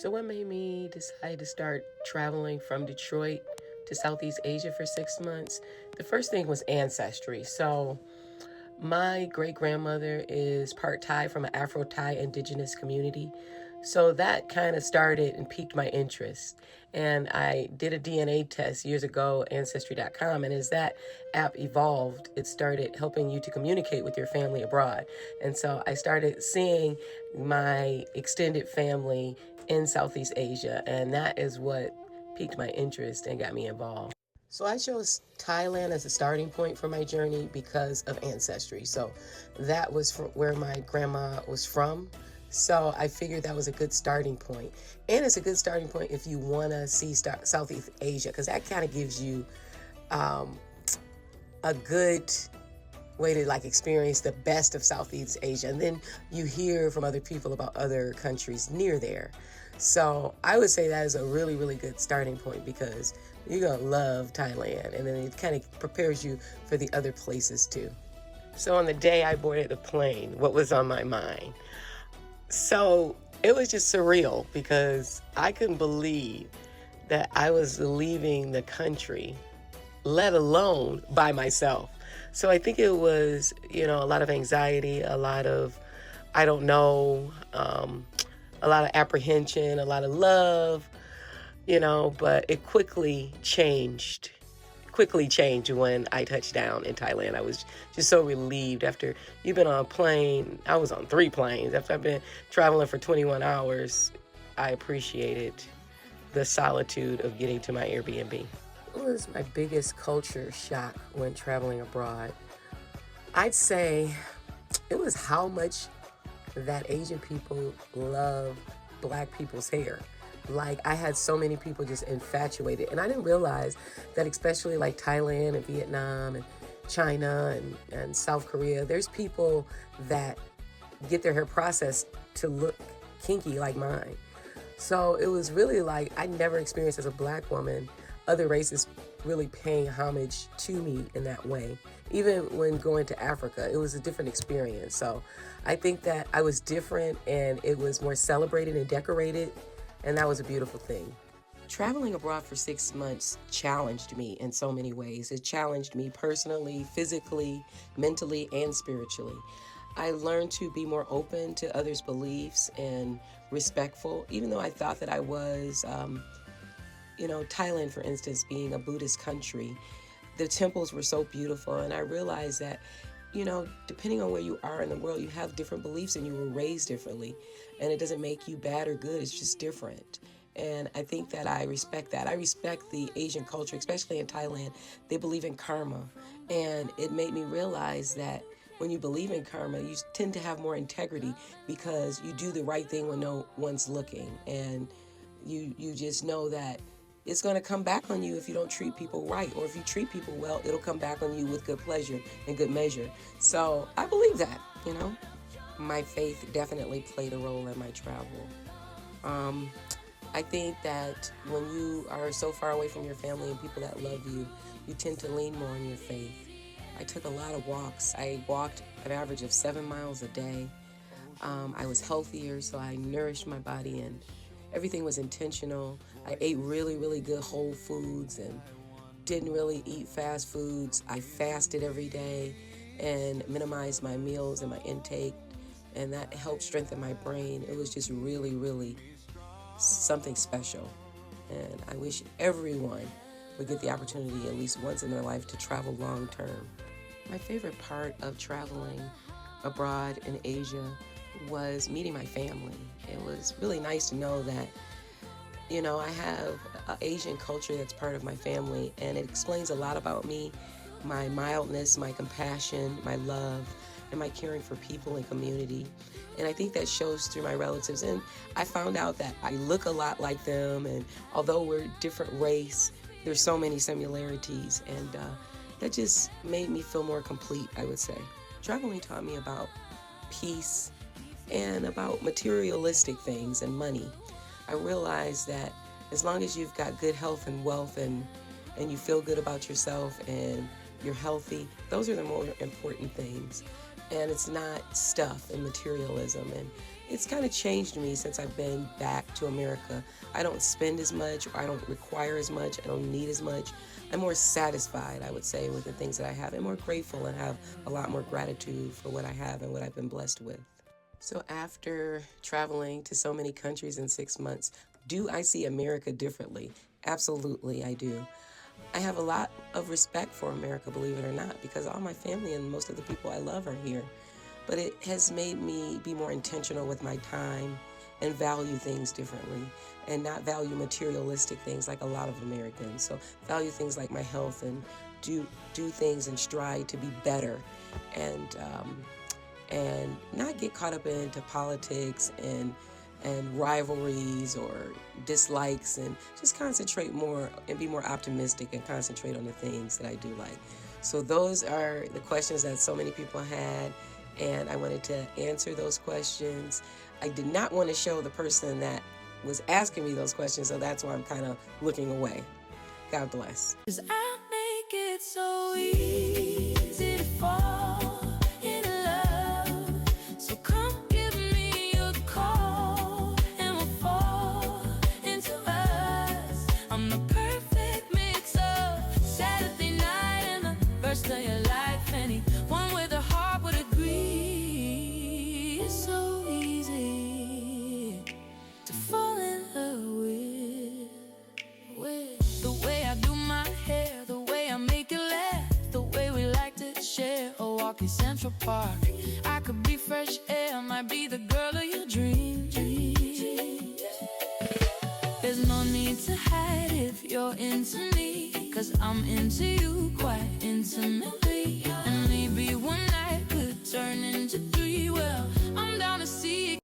So, what made me decide to start traveling from Detroit to Southeast Asia for 6 months? The first thing was ancestry. So, my great grandmother is part Thai from an Afro Thai indigenous community. So that kind of started and piqued my interest. And I did a DNA test years ago, Ancestry.com. And as that app evolved, it started helping you to communicate with your family abroad. And so I started seeing my extended family in Southeast Asia. And that is what piqued my interest and got me involved. So I chose Thailand as a starting point for my journey because of ancestry. So that was from where my grandma was from. So I figured that was a good starting point. And it's a good starting point if you want to see Southeast Asia, because that kind of gives you a good way to experience the best of Southeast Asia. And then you hear from other people about other countries near there. So I would say that is a really, really good starting point because you're going to love Thailand. And then it kind of prepares you for the other places too. So on the day I boarded the plane, what was on my mind? So it was just surreal because I couldn't believe that I was leaving the country, let alone by myself. So I think it was, a lot of anxiety, a lot of, I don't know, a lot of apprehension, a lot of love, but it quickly changed when I touched down in Thailand. I was just so relieved after you've been on a plane. I was on 3 planes. After I've been traveling for 21 hours, I appreciated the solitude of getting to my Airbnb. What was my biggest culture shock when traveling abroad? I'd say it was how much that Asian people love Black people's hair. I had so many people just infatuated. And I didn't realize that, especially Thailand and Vietnam and China and South Korea, there's people that get their hair processed to look kinky like mine. So it was really I never experienced as a Black woman other races really paying homage to me in that way. Even when going to Africa, it was a different experience. So I think that I was different and it was more celebrated and decorated. And that was a beautiful thing. Traveling abroad for 6 months challenged me in so many ways. It challenged me personally, physically, mentally, and spiritually. I learned to be more open to others' beliefs and respectful, even though I thought that I was. Thailand, for instance, being a Buddhist country, the temples were so beautiful. And I realized that, depending on where you are in the world, you have different beliefs and you were raised differently. And it doesn't make you bad or good. It's just different. And I think that I respect that. I respect the Asian culture, especially in Thailand. They believe in karma. And it made me realize that when you believe in karma, you tend to have more integrity because you do the right thing when no one's looking. And you just know that it's going to come back on you if you don't treat people right. Or if you treat people well, it'll come back on you with good pleasure and good measure. So I believe that, My faith definitely played a role in my travel. I think that when you are so far away from your family and people that love you, you tend to lean more on your faith. I took a lot of walks. I walked an average of 7 miles a day. I was healthier, so I nourished my body and everything was intentional. I ate really, really good whole foods and didn't really eat fast foods. I fasted every day and minimized my meals and my intake, and that helped strengthen my brain. It was just really, really something special. And I wish everyone would get the opportunity at least once in their life to travel long term. My favorite part of traveling abroad in Asia was meeting my family. It was really nice to know that, I have an Asian culture that's part of my family, and it explains a lot about me, my mildness, my compassion, my love, and my caring for people and community. And I think that shows through my relatives. And I found out that I look a lot like them, and although we're different race, there's so many similarities, and that just made me feel more complete, I would say. Traveling taught me about peace and about materialistic things and money. I realized that as long as you've got good health and wealth and you feel good about yourself and you're healthy, those are the more important things. And it's not stuff and materialism. And it's kind of changed me since I've been back to America. I don't spend as much, or I don't require as much, I don't need as much. I'm more satisfied, I would say, with the things that I have, and more grateful and have a lot more gratitude for what I have and what I've been blessed with. So after traveling to so many countries in 6 months, do I see America differently? Absolutely, I do. I have a lot of respect for America, believe it or not, because all my family and most of the people I love are here. But it has made me be more intentional with my time and value things differently, and not value materialistic things like a lot of Americans. So value things like my health, and do things and strive to be better, and not get caught up into politics and rivalries or dislikes, and just concentrate more and be more optimistic and concentrate on the things that I do like. So those are the questions that so many people had, and I wanted to answer those questions. I did not want to show the person that was asking me those questions, so that's why I'm kind of looking away. God bless. 'Cause I make it so easy to fall in love. So come give me a call and we'll fall into us. I'm the perfect mix of Saturday night and the first of your life. Anyone with a heart would agree. It's so easy to fall in love with the way I do my hair, the way I make you laugh, the way we like to share a walk in Central Park. I could be fresh air, might be the girl of your dreams. There's no need to hide if you're into me, 'cause I'm into you quite